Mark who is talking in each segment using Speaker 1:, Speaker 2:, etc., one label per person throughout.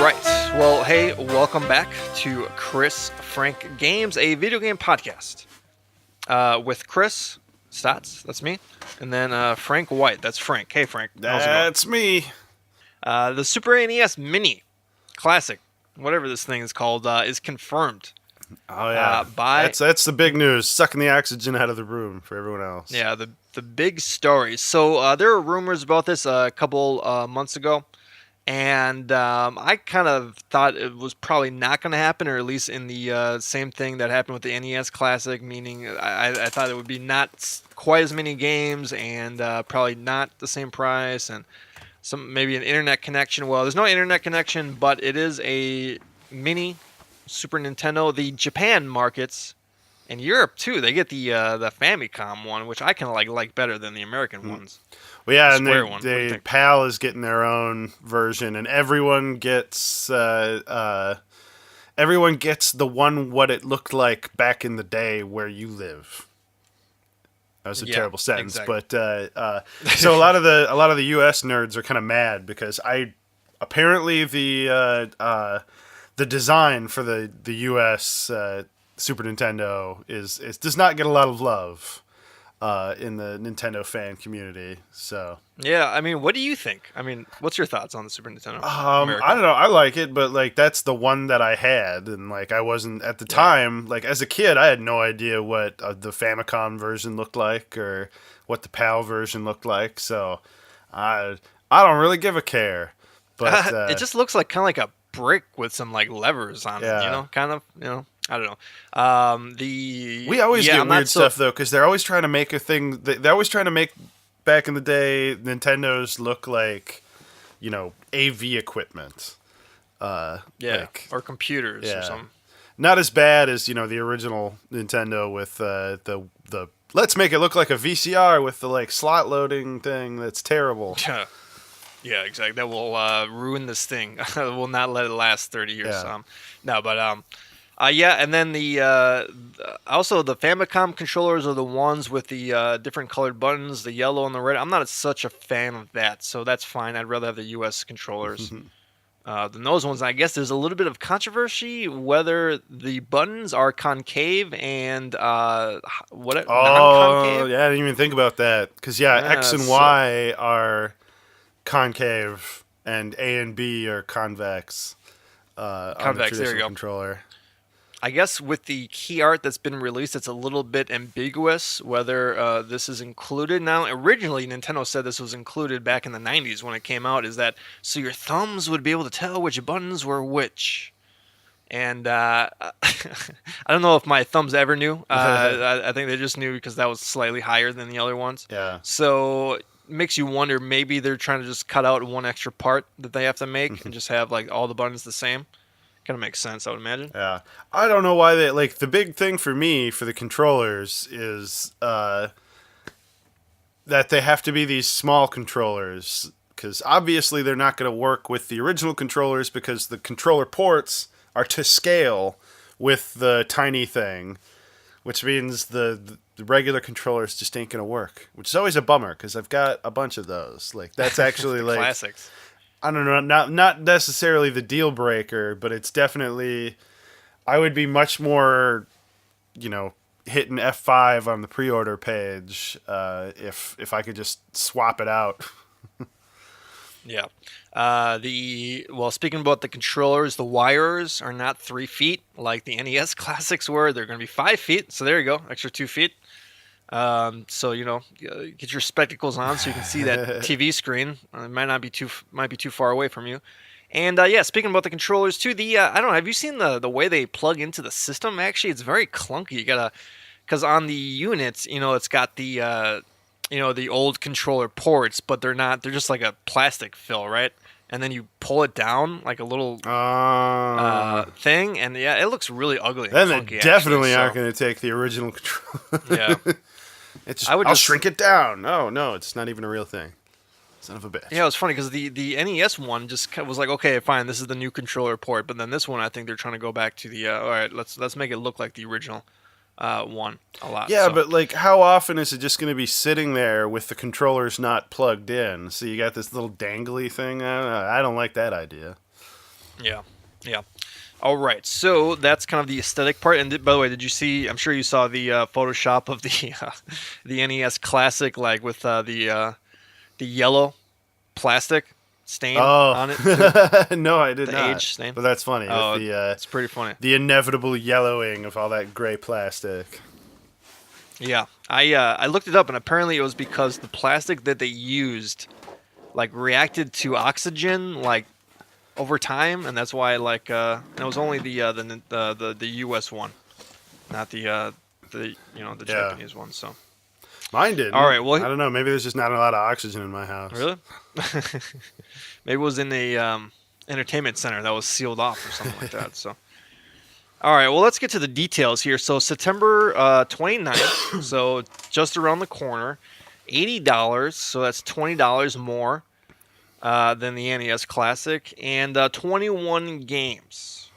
Speaker 1: right. Well, hey, welcome back to Chris Frank Games, a video game podcast. With Chris Stotts, that's me, and then Frank White, that's Frank. Hey, Frank. How's it going?
Speaker 2: That's me.
Speaker 1: The Super NES Mini Classic, whatever this thing is called, is confirmed.
Speaker 2: Oh yeah, that's the big news. Sucking the oxygen out of the room for everyone else.
Speaker 1: Yeah, the big story. So there were rumors about this a couple months ago. And I kind of thought it was probably not going to happen, or at least in the same thing that happened with the NES Classic, meaning I thought it would be not quite as many games and probably not the same price and maybe an internet connection. Well, there's no internet connection, but it is a mini Super Nintendo. The Japan markets and Europe too, they get the Famicom one, which I kind of like better than the American ones.
Speaker 2: Well, yeah,
Speaker 1: and
Speaker 2: PAL is getting their own version, and everyone gets the one what it looked like back in the day where you live. That was a terrible sentence,
Speaker 1: exactly.
Speaker 2: But so a lot of the U.S. nerds are kind of mad because apparently the design for the U.S. Super Nintendo does not get a lot of love. In the Nintendo fan community, so
Speaker 1: yeah. I mean, what do you think? I mean, what's your thoughts on the Super Nintendo?
Speaker 2: I don't know. I like it, but like that's the one that I had, and like I wasn't at the time. Like as a kid, I had no idea what the Famicom version looked like or what the PAL version looked like. So I don't really give a care. But
Speaker 1: it just looks like kind of like a brick with some like levers on it. You know, kind of. You know. I don't know. We
Speaker 2: always get weird stuff though, because they're always trying to make a thing. They're always trying to make back in the day Nintendos look like, AV equipment.
Speaker 1: Or computers or something.
Speaker 2: Not as bad as the original Nintendo with the let's make it look like a VCR with the like slot loading thing. That's terrible.
Speaker 1: Yeah, exactly. That will ruin this thing. Will not let it last 30 years.
Speaker 2: Yeah.
Speaker 1: And then also the Famicom controllers are the ones with the different colored buttons, the yellow and the red. I'm not such a fan of that, so that's fine. I'd rather have the US controllers than those ones. I guess there's a little bit of controversy whether the buttons are concave and non-concave.
Speaker 2: Yeah, I didn't even think about that. Because X and Y are concave and A and B are convex. On the traditional controller.
Speaker 1: I guess with the key art that's been released, it's a little bit ambiguous whether this is included. Now, originally, Nintendo said this was included back in the 90s when it came out, is that so your thumbs would be able to tell which buttons were which. And I don't know if my thumbs ever knew. I think they just knew because that was slightly higher than the other ones.
Speaker 2: Yeah.
Speaker 1: So it makes you wonder, maybe they're trying to just cut out one extra part that they have to make and just have like all the buttons the same. Kind of makes sense, I would imagine.
Speaker 2: Yeah. I don't know why the big thing for me for the controllers is that they have to be these small controllers, because obviously they're not going to work with the original controllers because the controller ports are to scale with the tiny thing, which means the regular controllers just ain't going to work, which is always a bummer because I've got a bunch of those. Like that's actually like
Speaker 1: classics.
Speaker 2: I don't know, not necessarily the deal breaker, but it's definitely, I would be much more, hitting F5 on the pre-order page if I could just swap it out.
Speaker 1: Yeah. Speaking about the controllers, the wires are not 3 feet like the NES Classics were. They're going to be 5 feet. So there you go, extra 2 feet. So get your spectacles on so you can see that TV screen. It might be too far away from you. And speaking about the controllers too, I don't know. Have you seen the way they plug into the system? Actually, it's very clunky. You gotta, because on the units, it's got the the old controller ports, but they're not. They're just like a plastic fill, right? And then you pull it down like a little thing, and it looks really ugly.
Speaker 2: Then they definitely aren't going to take the original controller.
Speaker 1: Yeah.
Speaker 2: I'll shrink it down. No, it's not even a real thing. Son of a bitch.
Speaker 1: Yeah, it was funny because the NES one just was like, okay, fine, this is the new controller port. But then this one, I think they're trying to go back to the all right, let's make it look like the original one a lot.
Speaker 2: Yeah, but like, how often is it just going to be sitting there with the controllers not plugged in? So you got this little dangly thing. I don't like that idea.
Speaker 1: Yeah, yeah. All right, so that's kind of the aesthetic part. And by the way, did you see? I'm sure you saw the Photoshop of the the NES Classic, like with the yellow plastic stain
Speaker 2: Oh,
Speaker 1: on it too,
Speaker 2: no, I did
Speaker 1: the
Speaker 2: not.
Speaker 1: age stain.
Speaker 2: But that's funny with
Speaker 1: Oh, it's pretty funny.
Speaker 2: the inevitable yellowing of all that gray plastic.
Speaker 1: Yeah, I looked it up, and apparently it was because the plastic that they used like reacted to oxygen like over time, and that's why like and it was only the U.S. one, not the the
Speaker 2: Yeah,
Speaker 1: Japanese one. So
Speaker 2: mine
Speaker 1: all
Speaker 2: didn't.
Speaker 1: right, well
Speaker 2: I don't know. Maybe there's just not a lot of oxygen in my house.
Speaker 1: really, maybe it was in a entertainment center that was sealed off or something like that. So all right, well let's get to the details here. So September 29th, so just around the corner, $80. So that's $20 more than the NES Classic, and 21 games.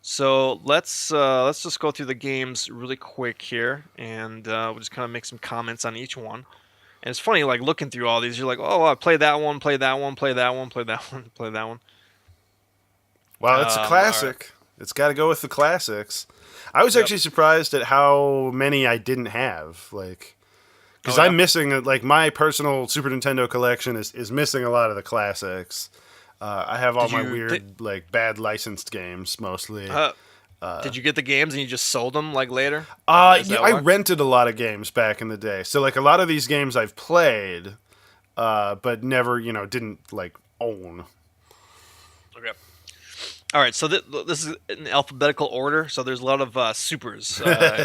Speaker 1: So let's just go through the games really quick here, and we'll just kind of make some comments on each one. And it's funny, like looking through all these, you're like, oh, I play that one, play that one, play that one, play that one, play that one.
Speaker 2: Well, it's a
Speaker 1: All right.
Speaker 2: classic. It's got to go with the classics. I was
Speaker 1: Yep.
Speaker 2: actually surprised at how many I didn't have. Like, because
Speaker 1: Oh yeah.
Speaker 2: I'm missing, like, my personal Super Nintendo collection is missing a lot of the classics. I have all
Speaker 1: Did
Speaker 2: my
Speaker 1: you
Speaker 2: weird, like, bad licensed games mostly.
Speaker 1: uh, did you get the games and you just sold them like later? Is that
Speaker 2: I
Speaker 1: why?
Speaker 2: rented a lot of games back in the day. So, like, a lot of these games I've played, but never, didn't, like, own.
Speaker 1: Okay. All right. So this is in alphabetical order. So there's a lot of supers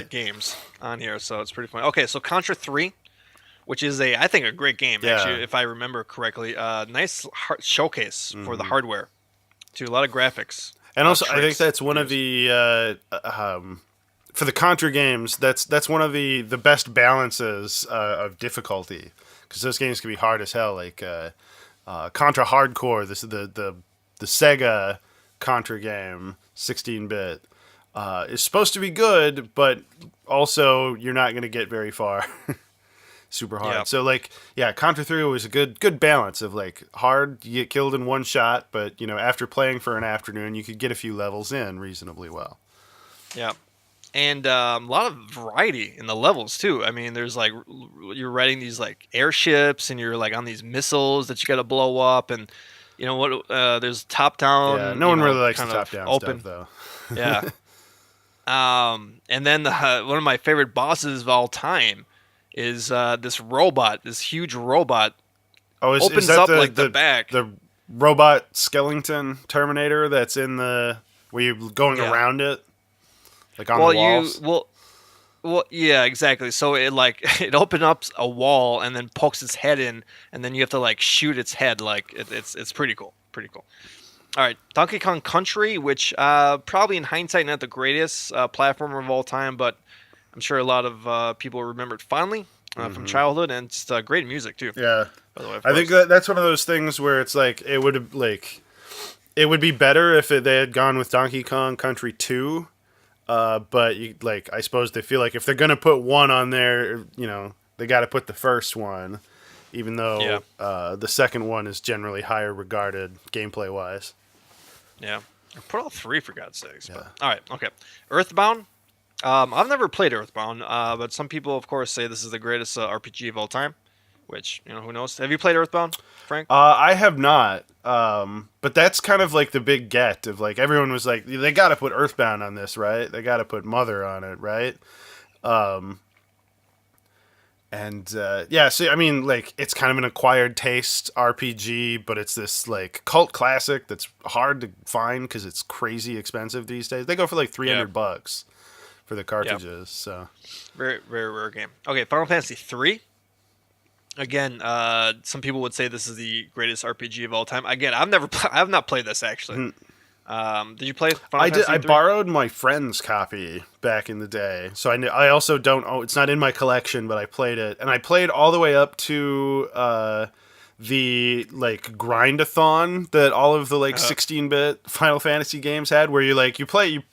Speaker 1: games on here. So it's pretty funny. Okay. So Contra 3, which is I think a great game
Speaker 2: Yeah.
Speaker 1: actually, if I remember correctly. Nice showcase for the
Speaker 2: Hmm.
Speaker 1: hardware, to a lot of graphics,
Speaker 2: And also, I think
Speaker 1: tricks
Speaker 2: that's one of
Speaker 1: used.
Speaker 2: the for the Contra games. That's one of the best balances of difficulty because those games can be hard as hell. Like Contra Hardcore, this is the Sega Contra game, 16-bit, is supposed to be good, but also you're not going to get very far. Super
Speaker 1: Yeah.
Speaker 2: hard. So like, yeah, Contra 3 was a good balance of like hard, you get killed in one shot, but after playing for an afternoon, you could get a few levels in reasonably well.
Speaker 1: Yeah. And a lot of variety in the levels too. I mean, there's like you're riding these like airships, and you're like on these missiles that you got to blow up, and you know what? There's top
Speaker 2: Yeah,
Speaker 1: down,
Speaker 2: no one really likes the
Speaker 1: kind of
Speaker 2: top-down stuff
Speaker 1: open.
Speaker 2: though.
Speaker 1: Yeah. And then one of my favorite bosses of all time is this robot, this huge robot,
Speaker 2: Oh, is
Speaker 1: opens
Speaker 2: that
Speaker 1: up
Speaker 2: the
Speaker 1: like the back.
Speaker 2: the robot skeleton Terminator that's in the where you're going
Speaker 1: Yeah.
Speaker 2: around it like on the
Speaker 1: Well, you
Speaker 2: walls?
Speaker 1: well, well, yeah, exactly. So it like it opens up a wall and then pokes its head in, and then you have to like shoot its head. Like it's pretty cool, pretty cool. All right, Donkey Kong Country, which probably in hindsight not the greatest platformer of all time, but I'm sure a lot of people remember it fondly from
Speaker 2: Hmm.
Speaker 1: childhood, and it's great music too.
Speaker 2: Yeah,
Speaker 1: By the way, of
Speaker 2: I think
Speaker 1: course.
Speaker 2: that's one of those things where it's like it would be better if they had gone with Donkey Kong Country 2. But I suppose they feel like if they're gonna put one on there, they got to put the first one, even
Speaker 1: Yeah,
Speaker 2: though the second one is generally higher regarded gameplay wise.
Speaker 1: yeah. Put all three for God's sakes. But
Speaker 2: Yeah.
Speaker 1: all right, okay. Earthbound. I've never played Earthbound, but some people, of course, say this is the greatest RPG of all time. Which who knows? Have you played Earthbound, Frank?
Speaker 2: I have not, but that's kind of like the big get of like everyone was like they got to put Earthbound on this, right? They got to put Mother on it, right? And yeah, so I mean, like it's kind of an acquired taste RPG, but it's this like cult classic that's hard to find because it's crazy expensive these days. They go for like
Speaker 1: Yeah,
Speaker 2: $300 for the
Speaker 1: yeah.
Speaker 2: cartridges. So
Speaker 1: Very, very rare game. Okay, Final Fantasy 3. Again, some people would say this is the greatest RPG of all time. Again, I have not played this actually. Did you play Final
Speaker 2: I did.
Speaker 1: Fantasy
Speaker 2: I
Speaker 1: 3?
Speaker 2: borrowed my friend's copy back in the day, so I also don't. Oh, it's not in my collection, but I played it, and I played all the way up to the like grindathon that all of the like
Speaker 1: Uh,
Speaker 2: 16-bit Final Fantasy games had, where you play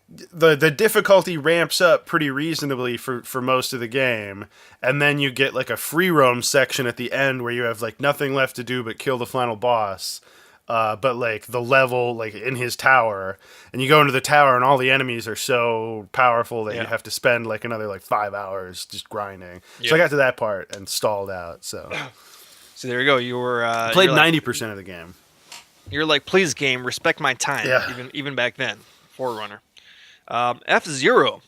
Speaker 2: the difficulty ramps up pretty reasonably for most of the game, and then you get like a free roam section at the end where you have like nothing left to do but kill the final boss. but like the level, like in his tower, and you go into the tower, and all the enemies are so powerful that you
Speaker 1: Yeah.
Speaker 2: have to spend like another like 5 hours just grinding. So I
Speaker 1: Yep.
Speaker 2: got to that part and stalled out. So
Speaker 1: So there you go. You were
Speaker 2: I
Speaker 1: you're
Speaker 2: played
Speaker 1: like
Speaker 2: 90% of the game.
Speaker 1: you're like please game respect my time.
Speaker 2: Yeah,
Speaker 1: Even back then. Forerunner. F-Zero.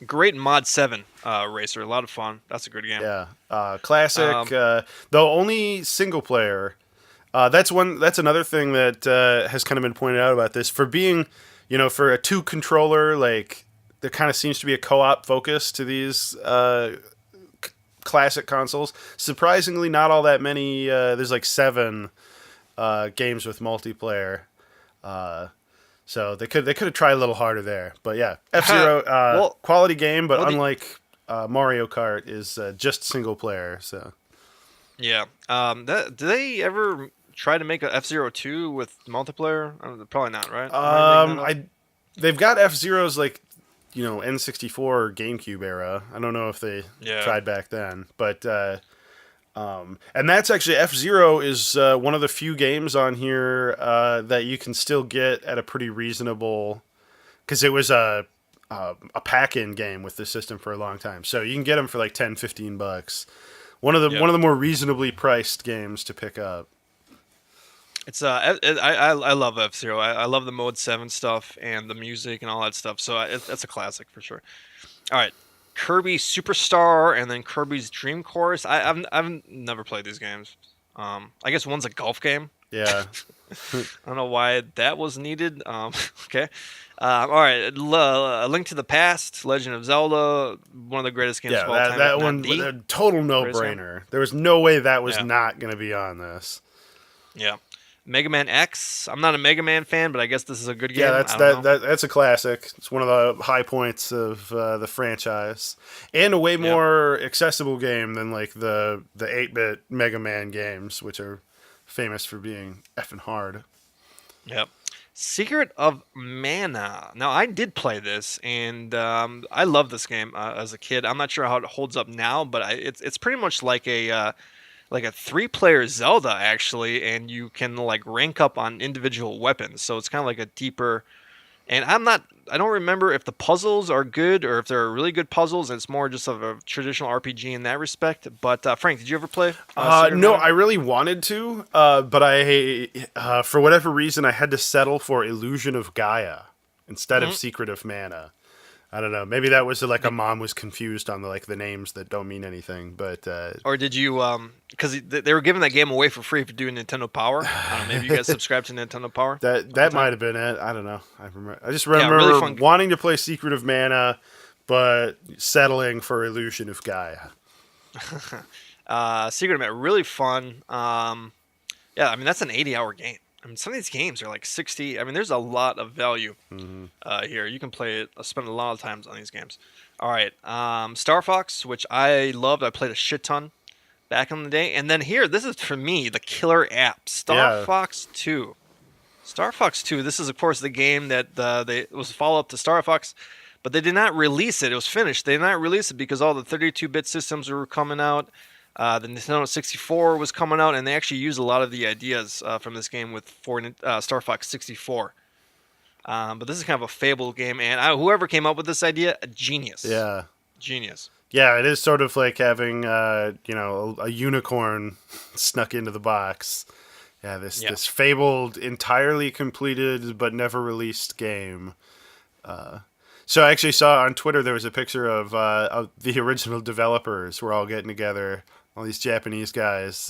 Speaker 1: Great Mod 7 racer. A lot of fun. That's a good game.
Speaker 2: yeah. Classic.
Speaker 1: Um,
Speaker 2: Though only single player. That's one. That's another thing that has kind of been pointed out about this. For being, for a two controller, like there kind of seems to be a co-op focus to these classic consoles. Surprisingly, not all that many. There's like 7 games with multiplayer. So they could have tried a little harder there. But yeah, F-Zero,
Speaker 1: well,
Speaker 2: quality game, but
Speaker 1: well, the,
Speaker 2: unlike Mario Kart, is just single player. So
Speaker 1: yeah. Do they ever try to make a F-Zero 2 with multiplayer? Probably not, right? Am I making that up?
Speaker 2: they've got F-Zeros like N64 or GameCube era. I don't know if they
Speaker 1: Yeah.
Speaker 2: tried back then, but and that's actually F-Zero is one of the few games on here that you can still get at a pretty reasonable, because it was a pack-in game with the system for a long time. So you can get them for like $10-15.
Speaker 1: Yeah.
Speaker 2: One of the more reasonably priced games to pick up.
Speaker 1: It's I love F-Zero. I love the Mode 7 stuff and the music and all that stuff. So that's a classic for sure. All right. Kirby Superstar and then Kirby's Dream Course. I've never played these games. I guess one's a golf game.
Speaker 2: Yeah.
Speaker 1: I don't know why that was needed. Okay. All right. A Link to the Past, Legend of Zelda, one of the greatest games
Speaker 2: Yeah,
Speaker 1: of all time.
Speaker 2: that
Speaker 1: if not
Speaker 2: one,
Speaker 1: the
Speaker 2: a total
Speaker 1: greatest one.
Speaker 2: no-brainer. There was no way that was
Speaker 1: Yeah.
Speaker 2: not going to be on this.
Speaker 1: Yeah. Mega Man X. I'm not a Mega Man fan, but I guess this is a good
Speaker 2: Yeah,
Speaker 1: game. I don't know.
Speaker 2: that's a classic. It's one of the high points of the franchise, and a way
Speaker 1: Yeah.
Speaker 2: more accessible game than like the 8-bit Mega Man games, which are famous for being effing hard.
Speaker 1: Yep. Secret of Mana. Now, I did play this, and I love this game as a kid. I'm not sure how it holds up now, but it's pretty much like a 3-player Zelda actually, and you can like rank up on individual weapons. So it's kind of like a deeper. And I don't remember if the puzzles are good or if they're really good puzzles. It's more just of a traditional RPG in that respect. But Frank, did you ever play Secret of
Speaker 2: No,
Speaker 1: Mana?
Speaker 2: I really wanted to, but for whatever reason, I had to settle for Illusion of Gaia instead of
Speaker 1: Mhm.
Speaker 2: Secret of Mana. I don't know. Maybe that was like a mom was confused on the names that don't mean anything. But
Speaker 1: Or did you because they were giving that game away for free for doing Nintendo Power? I don't know, maybe you guys subscribed to Nintendo Power
Speaker 2: that
Speaker 1: at the
Speaker 2: that
Speaker 1: time?
Speaker 2: might have been it. I don't know. I just
Speaker 1: Yeah,
Speaker 2: remember
Speaker 1: really fun.
Speaker 2: wanting to play Secret of Mana, but settling for Illusion of Gaia.
Speaker 1: Secret of Mana, really fun. Yeah, I mean that's an 80-hour game. I mean some of these games are like 60. I mean there's a lot of value
Speaker 2: Hmm.
Speaker 1: here. You can play it, spend a lot of times on these games. All right, Star Fox, which I loved. I played a shit ton back in the day. And then here, this is for me the killer app, Star
Speaker 2: Yeah.
Speaker 1: Fox 2. Star Fox 2. This is of course the game that it was a follow up to Star Fox, but they did not release it. It was finished. They did not release it because all the 32-bit systems were coming out. The Nintendo 64 was coming out, and they actually used a lot of the ideas from this game for Star Fox 64. But this is kind of a fabled game, and whoever came up with this idea, a genius.
Speaker 2: Yeah.
Speaker 1: Genius.
Speaker 2: Yeah, it is sort of like having a unicorn snuck into the box. Yeah,
Speaker 1: Yeah.
Speaker 2: this fabled, entirely completed but never released game. So I actually saw on Twitter there was a picture of the original developers. We're all getting together, all these Japanese guys,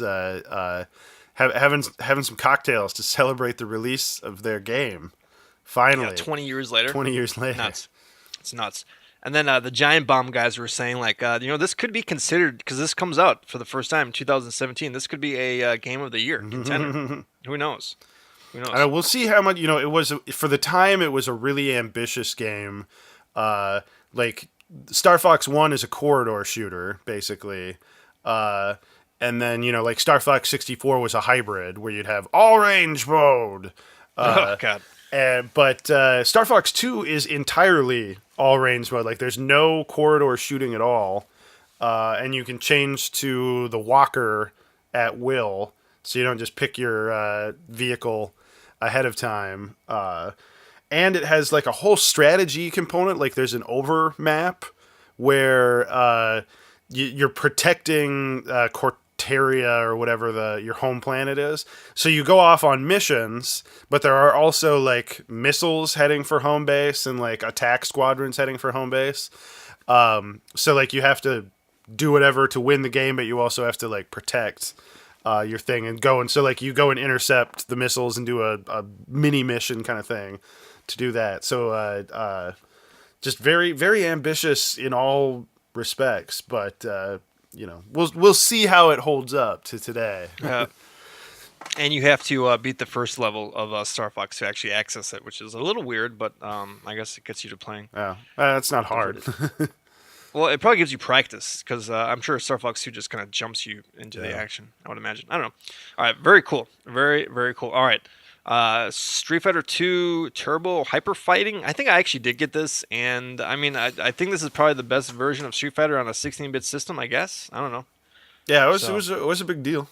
Speaker 2: having some cocktails to celebrate the release of their game.
Speaker 1: Yeah,
Speaker 2: Finally,
Speaker 1: 20 years later.
Speaker 2: 20 years later.
Speaker 1: Nuts. It's nuts. And then the Giant Bomb guys were saying, like, this could be considered, because this comes out for the first time in 2017. This could be a Game of the Year contender. Who knows? Who knows?
Speaker 2: I know, we'll see how much, it was, for the time, it was a really ambitious game. Like, Star Fox 1 is a corridor shooter, basically. And then, like Star Fox 64 was a hybrid where you'd have all range mode.
Speaker 1: Oh, God.
Speaker 2: But Star Fox 2 is entirely all range mode. Like, there's no corridor shooting at all. And you can change to the walker at will. so you don't just pick your vehicle ahead of time. And it has like a whole strategy component. Like there's an over map where you're protecting Cortaria or whatever your home planet is. So you go off on missions, but there are also like missiles heading for home base and like attack squadrons heading for home base. So like you have to do whatever to win the game, but you also have to like protect your thing and go. And so like you go and intercept the missiles and do a mini mission kind of thing to do that. So just very, very ambitious in all respects, but we'll see how it holds up to today.
Speaker 1: And you have to beat the first level of Star Fox to actually access it, which is a little weird, but I guess it gets you to playing.
Speaker 2: Yeah, that's not hard.
Speaker 1: Well, it probably gives you practice because I'm sure Star Fox 2 just kind of jumps you into the action, I would imagine. I don't know. All right, very cool. Very, very cool. All right. Street Fighter 2 Turbo Hyper Fighting. I think I actually did get this, and I mean, I think this is probably the best version of Street Fighter on a 16-bit system, I guess. I don't know.
Speaker 2: Yeah, it was a big deal.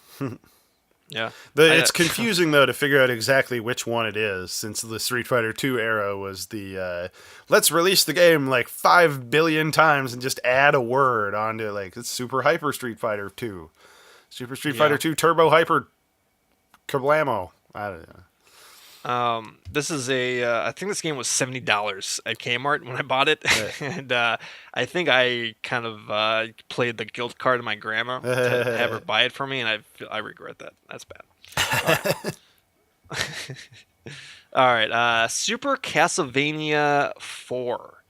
Speaker 1: Yeah.
Speaker 2: It's confusing, though, to figure out exactly which one it is, since the Street Fighter 2 era was the, let's release the game like 5 billion times and just add a word onto it. Like, it's Super Hyper Street Fighter 2. Super Street Fighter 2 Turbo Hyper Kablamo. I don't know.
Speaker 1: This is I think this game was $70 at Kmart when I bought it.
Speaker 2: Right.
Speaker 1: And I think I kind of played the guilt card of my grandma to have her buy it for me, and I regret that. That's bad. All right. Super Castlevania 4.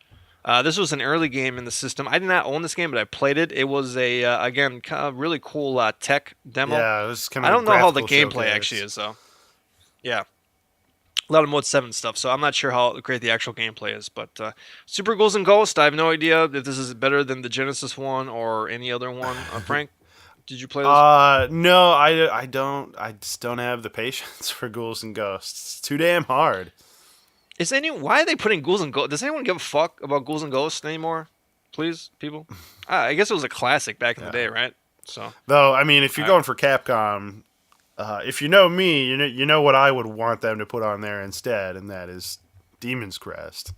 Speaker 1: This was an early game in the system. I did not own this game, but I played it. It was again, kind of really cool tech demo.
Speaker 2: Yeah, it was kind of
Speaker 1: I don't know how the gameplay
Speaker 2: showcase.
Speaker 1: actually is, though. Yeah. A lot of Mode 7 stuff, so I'm not sure how great the actual gameplay is. But Super Ghouls and Ghosts, I have no idea if this is better than the Genesis one or any other one. Frank, did you play this?
Speaker 2: No, I don't. I just don't have the patience for Ghouls and Ghosts. It's too damn hard.
Speaker 1: Why are they putting Ghouls and Ghosts? Does anyone give a fuck about Ghouls and Ghosts anymore? Please, people? I guess it was a classic back in the day, right? So,
Speaker 2: though, I mean, if you're going for Capcom, if you know me, you know what I would want them to put on there instead, and that is Demon's Crest.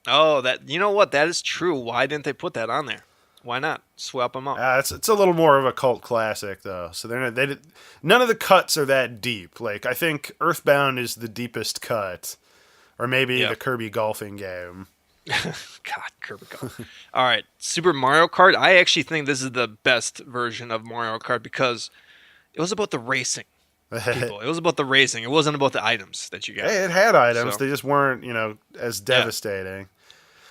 Speaker 1: Oh, you know what? That is true. Why didn't they put that on there? Why not swap them up?
Speaker 2: It's a little more of a cult classic though, so none of the cuts are that deep. Like I think Earthbound is the deepest cut, or maybe the Kirby golfing game.
Speaker 1: God, Kirby golf. All right, Super Mario Kart. I actually think this is the best version of Mario Kart because it was about the racing. People. It was about the racing. It wasn't about the items that you got.
Speaker 2: Hey, it had items. They just weren't, as devastating.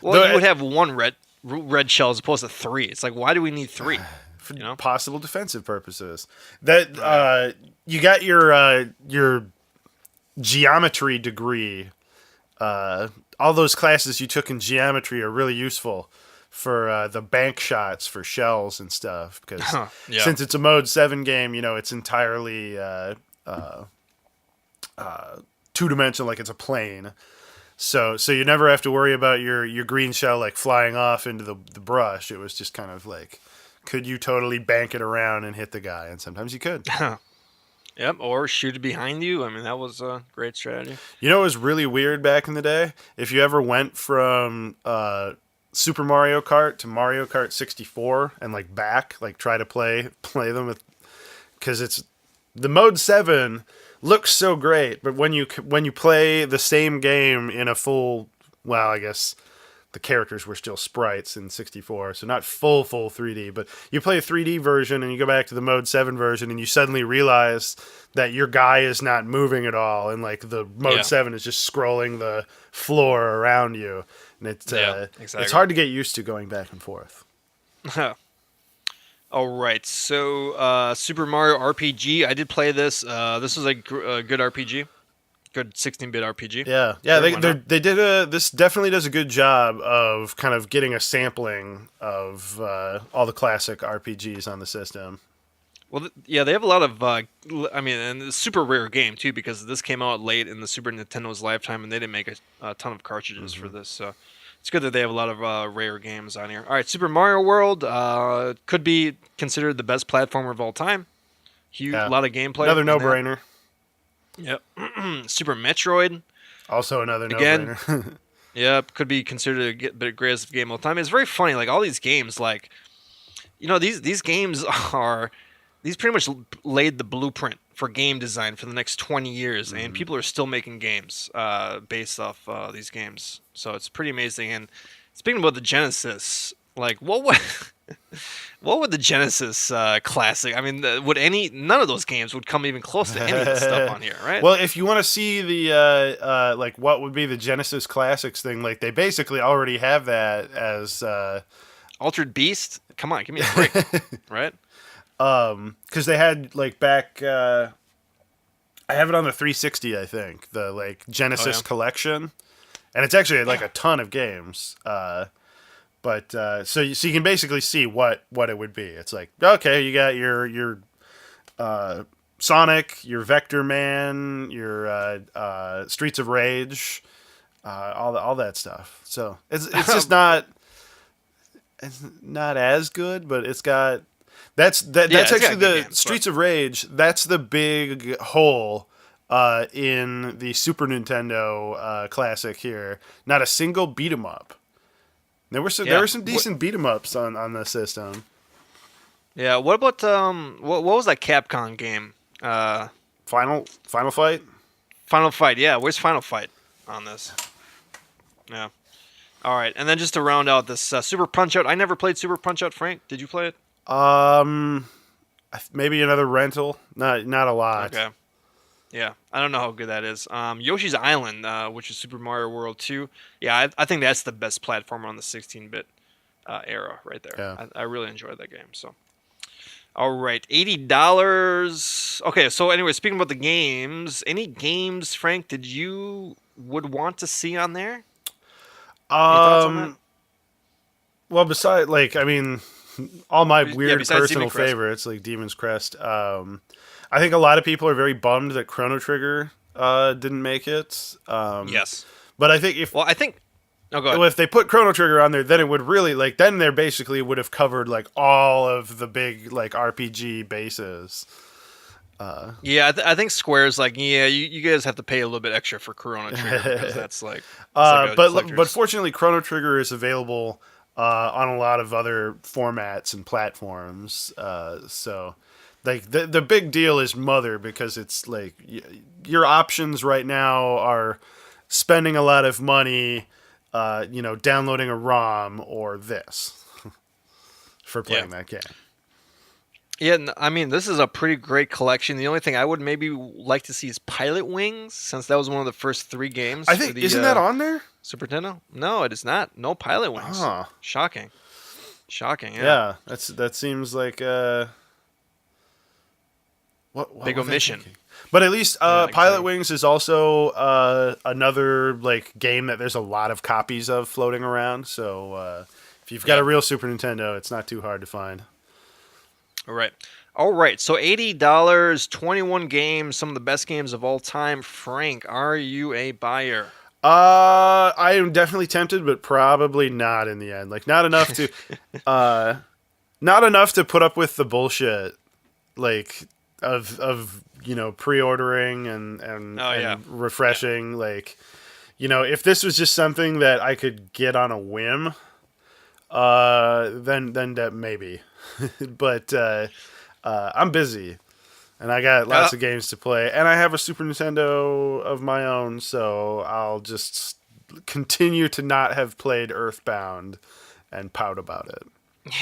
Speaker 1: Well, you would have one red shell as opposed to 3. It's like, why do we need 3?
Speaker 2: For possible defensive purposes. That you got your geometry degree. All those classes you took in geometry are really useful for the bank shots for shells and stuff because since it's a Mode 7 game, it's entirely two-dimensional, like it's a plane. So you never have to worry about your green shell like flying off into the brush. It was just kind of like, could you totally bank it around and hit the guy? And sometimes you could.
Speaker 1: Yep, or shoot it behind you. I mean, that was a great strategy.
Speaker 2: You know what was really weird back in the day? If you ever went from Super Mario Kart to Mario Kart 64 and like back, like try to play them with, because it's the Mode 7 looks so great, but when you play the same game in a full, well, I guess the characters were still sprites in 64, so not full 3D, but you play a 3D version and you go back to the Mode 7 version and you suddenly realize that your guy is not moving at all, and like the Mode 7 is just scrolling the floor around you, and it's it's hard to get used to going back and forth.
Speaker 1: All right, so Super Mario RPG. I did play this. This was a good RPG, good 16-bit RPG.
Speaker 2: Yeah. They did this definitely does a good job of kind of getting a sampling of all the classic RPGs on the system.
Speaker 1: Well, they have a lot of. And it's a super rare game too because this came out late in the Super Nintendo's lifetime, and they didn't make a ton of cartridges for this. So it's good that they have a lot of rare games on here. All right, Super Mario World could be considered the best platformer of all time. Huge,
Speaker 2: Yeah,
Speaker 1: lot of gameplay
Speaker 2: another
Speaker 1: in that.
Speaker 2: no-brainer.
Speaker 1: Yep. Super Metroid
Speaker 2: Also another
Speaker 1: again.
Speaker 2: no-brainer.
Speaker 1: Yep, could be considered the greatest game of all time. It's very funny. Like all these games, like these games are these pretty much laid the blueprint for game design for the next 20 years, and
Speaker 2: Mhm.
Speaker 1: people are still making games based off these games. So it's pretty amazing. And speaking about the Genesis, like what would what would the Genesis Classic? I mean, would any none of those games would come even close to any of the stuff on here, right?
Speaker 2: Well, if you want to see the like what would be the Genesis Classics thing, like they basically already have that as
Speaker 1: Altered Beast, come on, give me a break, right?
Speaker 2: because they had like back I have it on the 360, I think, the like
Speaker 1: Oh
Speaker 2: Genesis
Speaker 1: yeah.
Speaker 2: collection, and it's actually like a ton of games. But so you can basically see what it would be. It's like, okay, you got your Sonic, your Vector Man, your Streets of Rage, all that stuff. So it's just not it's not as good, but it's got
Speaker 1: Yeah,
Speaker 2: that's
Speaker 1: it's
Speaker 2: actually
Speaker 1: got good
Speaker 2: the
Speaker 1: games, but
Speaker 2: Streets of Rage. That's the big hole in the Super Nintendo Classic here. Not a single beat 'em up. There
Speaker 1: yeah.
Speaker 2: were some decent beat 'em ups on the system.
Speaker 1: Yeah, what about what was that Capcom game?
Speaker 2: Final Fight.
Speaker 1: Final Fight. Yeah, where's Final Fight on this? Yeah. All right, and then just to round out this Super Punch Out. I never played Super Punch Out. Frank, did you play it?
Speaker 2: Um, maybe another rental. Not a lot.
Speaker 1: Okay. Yeah, I don't know how good that is. Yoshi's Island, which is Super Mario World 2. Yeah, I think that's the best platformer on the 16-bit era right there.
Speaker 2: Yeah.
Speaker 1: I really enjoyed that game. So, all right, $80. Okay, so anyway, speaking about the games, any games, Frank, did you would want to see on there? Any thoughts on that?
Speaker 2: Um, well, besides, like, I mean, all my
Speaker 1: Yeah,
Speaker 2: weird
Speaker 1: besides
Speaker 2: personal
Speaker 1: Demon Crest.
Speaker 2: favorites, like Demon's Crest. I think a lot of people are very bummed that Chrono Trigger didn't make it.
Speaker 1: Yes.
Speaker 2: But I think if
Speaker 1: Well, I think. Oh, go
Speaker 2: well,
Speaker 1: ahead.
Speaker 2: if they put Chrono Trigger on there, then it would really like then they basically would have covered like all of the big like RPG bases.
Speaker 1: Yeah, I think Square's like, yeah, you guys have to pay a little bit extra for Corona Trigger because that's like, it's like a
Speaker 2: But
Speaker 1: collector's.
Speaker 2: fortunately, Chrono Trigger is available on a lot of other formats and platforms. So, like the big deal is Mother because it's like your options right now are spending a lot of money, downloading a ROM or this for
Speaker 1: Yeah.
Speaker 2: playing that game.
Speaker 1: Yeah, I mean, this is a pretty great collection. The only thing I would maybe like to see is Pilot Wings, since that was one of the first three games
Speaker 2: I
Speaker 1: for
Speaker 2: think
Speaker 1: the
Speaker 2: isn't that on there?
Speaker 1: Super Nintendo. No, it is not. No Pilot Wings.
Speaker 2: Huh.
Speaker 1: Shocking. Shocking. Yeah.
Speaker 2: Yeah, that seems like what
Speaker 1: Big
Speaker 2: was I
Speaker 1: omission.
Speaker 2: thinking? But at least
Speaker 1: Yeah, I can
Speaker 2: Pilot
Speaker 1: tell.
Speaker 2: Wings is also another like game that there's a lot of copies of floating around. So if you've got
Speaker 1: Yeah.
Speaker 2: a real Super Nintendo, it's not too hard to find.
Speaker 1: All right. All right. So $80, 21 games, some of the best games of all time. Frank, are you a buyer?
Speaker 2: I am definitely tempted, but probably not in the end. Like uh, not enough to put up with the bullshit like of pre-ordering
Speaker 1: Oh yeah.
Speaker 2: and refreshing. Like if this was just something that I could get on a whim, then that maybe. But I'm busy. And I got lots of games to play, and I have a Super Nintendo of my own, so I'll just continue to not have played Earthbound and pout about it.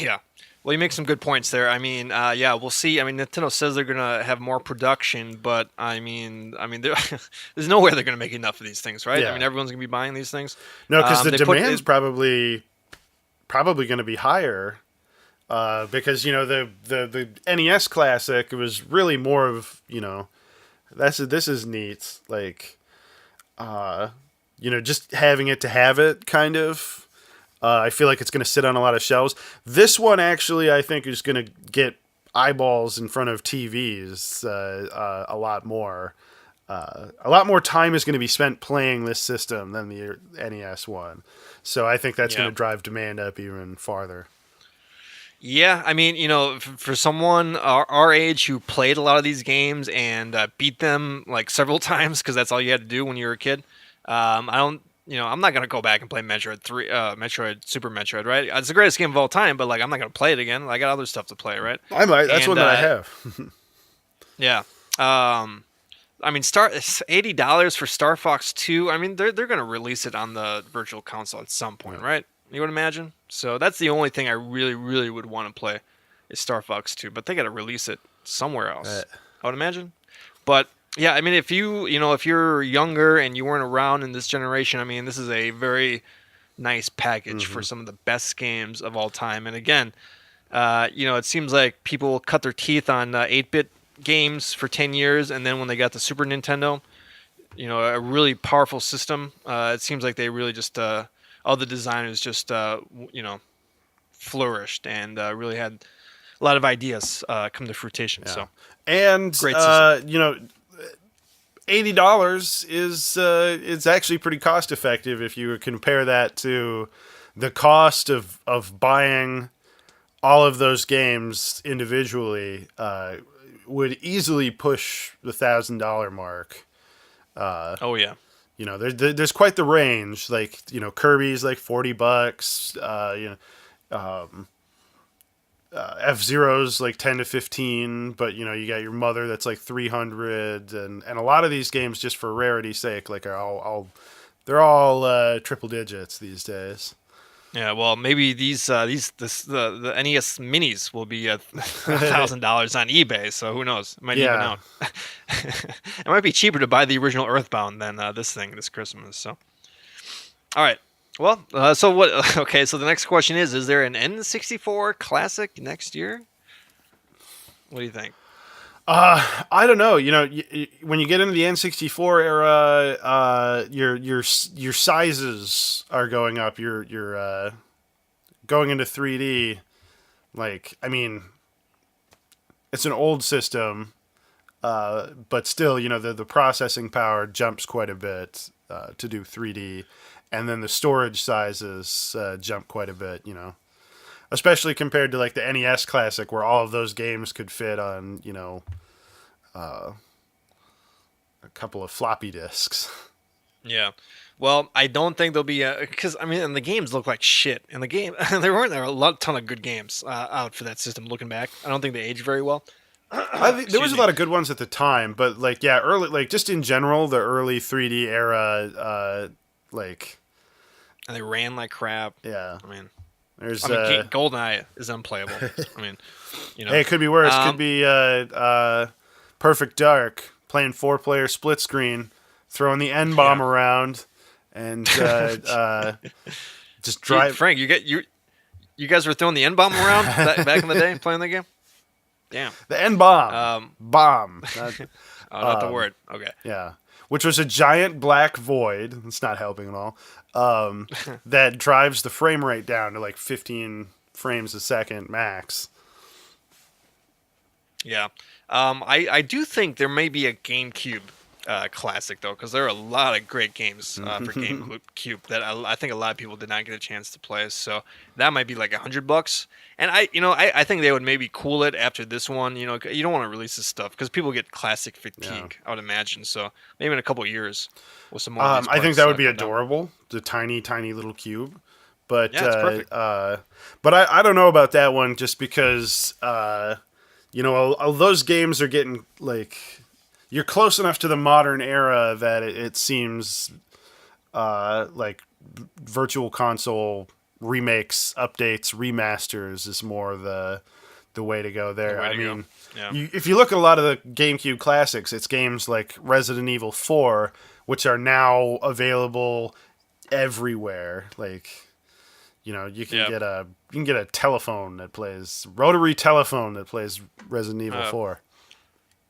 Speaker 1: Yeah. Well, you make some good points there. I mean, yeah, we'll see. I mean, Nintendo says they're gonna have more production, but there's no way they're gonna make enough of these things, right?
Speaker 2: Yeah.
Speaker 1: I mean, everyone's gonna be buying these things.
Speaker 2: No, because the
Speaker 1: They put
Speaker 2: demand's
Speaker 1: it,
Speaker 2: probably going to be higher. Because the NES Classic was really more of this is neat, like just having it to have it kind of. I feel like it's going to sit on a lot of shelves. This one actually I think is going to get eyeballs in front of TVs a lot more. A lot more time is going to be spent playing this system than the NES one, so I think that's
Speaker 1: yeah.
Speaker 2: going to drive demand up even farther.
Speaker 1: Yeah, I mean, for someone our age who played a lot of these games and beat them like several times because that's all you had to do when you were a kid. I don't, I'm not gonna go back and play Metroid Super Metroid, right? It's the greatest game of all time, but like I'm not gonna play it again. I got other stuff to play, right?
Speaker 2: I might. That's one
Speaker 1: And
Speaker 2: that I have.
Speaker 1: yeah, I mean, it's $80 for Star Fox 2. I mean, they're gonna release it on the Virtual Console at some point,
Speaker 2: Yeah.
Speaker 1: right? You would imagine. So that's the only thing I really, really would want to play is Star Fox 2. But they got to release it somewhere
Speaker 2: Uh,
Speaker 1: else. I would imagine. But yeah, I mean, if you're younger and you weren't around in this generation, I mean, this is a very nice package for
Speaker 2: mhm.
Speaker 1: some of the best games of all time. And again, it seems like people cut their teeth on 8-bit games for 10 years, and then when they got the Super Nintendo, a really powerful system, it seems like they really just all the designers just flourished and really had a lot of ideas come to fruition.
Speaker 2: Yeah.
Speaker 1: So
Speaker 2: And
Speaker 1: great system.
Speaker 2: $80 is actually pretty cost effective if you compare that to the cost of buying all of those games individually. Would easily push the $1,000 mark.
Speaker 1: Oh yeah,
Speaker 2: There's quite the range. Like Kirby's like $40. F Zero's like 10 to 15, but you got your Mother that's like 300, and a lot of these games just for rarity's sake like are all they're all triple digits these days.
Speaker 1: yeah. Well, maybe the NES Minis will be $1,000 on eBay. So who knows? It might even
Speaker 2: Yeah.
Speaker 1: out. It might be cheaper to buy the original Earthbound than this thing this Christmas. So all right. Well, so what? Okay, so the next question is there an N64 Classic next year? What do you think?
Speaker 2: I don't know. When you get into the N64 era, your sizes are going up. You're going into 3D. Like, I mean, it's an old system, but still, the processing power jumps quite a bit to do 3D, and then the storage sizes jump quite a bit. Especially compared to like the NES Classic, where all of those games could fit on a couple of floppy disks.
Speaker 1: Yeah. Well, I don't think there'll be because I mean, and the games look like shit. And the game, there a ton of good games out for that system. Looking back, I don't think they aged very well.
Speaker 2: I think there was
Speaker 1: Excuse
Speaker 2: a
Speaker 1: me.
Speaker 2: lot of good ones at the time, but like early, like just in general, the early 3D era, like
Speaker 1: And they ran like crap.
Speaker 2: yeah,
Speaker 1: I mean,
Speaker 2: there's
Speaker 1: GoldenEye is unplayable. I mean,
Speaker 2: hey, it could be worse. Could
Speaker 1: Um,
Speaker 2: be Perfect Dark playing 4-player split screen, throwing the N bomb
Speaker 1: yeah.
Speaker 2: around, and just drive
Speaker 1: Frank, you guys were throwing the N bomb around back in the day playing the game. Damn.
Speaker 2: the N bomb
Speaker 1: Um,
Speaker 2: bomb.
Speaker 1: oh, not the word. Okay.
Speaker 2: Yeah, which was a giant black void. It's not helping at all. That drives the frame rate down to like 15 frames a second max.
Speaker 1: Yeah. I do think there may be a GameCube classic though, because there are a lot of great games for GameCube that I think a lot of people did not get a chance to play. So that might be like $100. And I think they would maybe cool it after this one. You don't want to release this stuff because people get classic fatigue. I would imagine. So maybe in a couple years with some more of these
Speaker 2: I think
Speaker 1: parts
Speaker 2: that would be
Speaker 1: come down.
Speaker 2: adorable. The tiny, tiny little cube. But
Speaker 1: Yeah, it's perfect.
Speaker 2: but I don't know about that one just because all those games are getting like you're close enough to the modern era that it seems like virtual console remakes, updates, remasters is more the way to go there.
Speaker 1: Way
Speaker 2: I
Speaker 1: to go.
Speaker 2: mean,
Speaker 1: Yeah.
Speaker 2: if you look at a lot of the GameCube classics, it's games like Resident Evil 4, which are now available everywhere. Like, you can
Speaker 1: Yeah.
Speaker 2: get a telephone that plays rotary telephone that plays Resident Evil
Speaker 1: Uh,
Speaker 2: 4.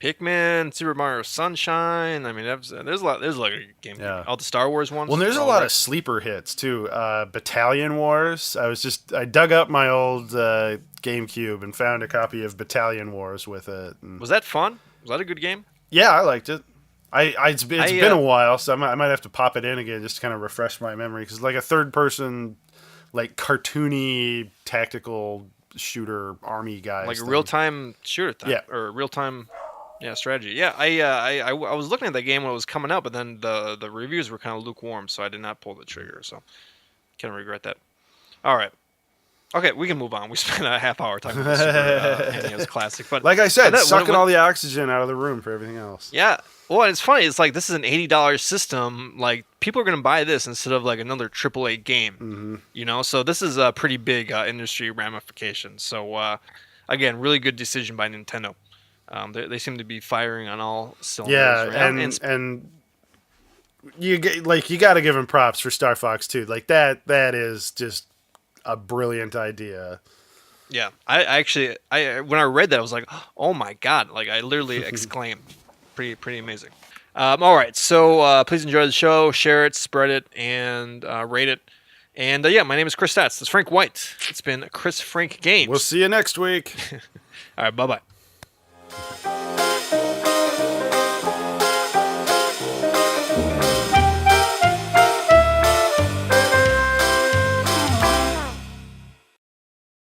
Speaker 1: Pikmin, Super Mario Sunshine. I mean, there's a lot. There's a lot of game.
Speaker 2: Yeah.
Speaker 1: All the Star Wars ones.
Speaker 2: Well, there's
Speaker 1: are
Speaker 2: a
Speaker 1: all
Speaker 2: lot
Speaker 1: right.
Speaker 2: of sleeper hits too. Battalion Wars. I dug up my old GameCube and found a copy of Battalion Wars with it. And
Speaker 1: Was that fun? Was that a good game?
Speaker 2: yeah, I liked it. It's
Speaker 1: I
Speaker 2: been a while, so I might have to pop it in again just to kind of refresh my memory because like a third person, like cartoony tactical shooter army guys.
Speaker 1: Like a
Speaker 2: thing.
Speaker 1: real time shooter thing,
Speaker 2: Yeah.
Speaker 1: or real time. Yeah, strategy. Yeah, I was looking at that game when it was coming out, but then the reviews were kind of lukewarm, so I did not pull the trigger. So, kind of regret that. All right. Okay, we can move on. We spent a half hour talking about the Super NES Classic, but
Speaker 2: Like I said,
Speaker 1: that,
Speaker 2: sucking all the oxygen out of the room for everything else.
Speaker 1: yeah. Well, and it's funny. It's like this is an $80 system. Like people are gonna buy this instead of like another AAA game.
Speaker 2: Mm-hmm.
Speaker 1: You know, so this is a pretty big industry ramification. So again, really good decision by Nintendo. They seem to be firing on all cylinders.
Speaker 2: Yeah,
Speaker 1: right?
Speaker 2: and you got to give him props for Star Fox 2. Like that is just a brilliant idea.
Speaker 1: Yeah, I actually when I read that I was like, oh my god! Like I literally exclaimed, pretty amazing. All right, so please enjoy the show, share it, spread it, and rate it. And yeah, my name is Chris Stats. This is Frank White. It's been Chris Frank Games.
Speaker 2: We'll see you next week.
Speaker 1: All right, bye bye.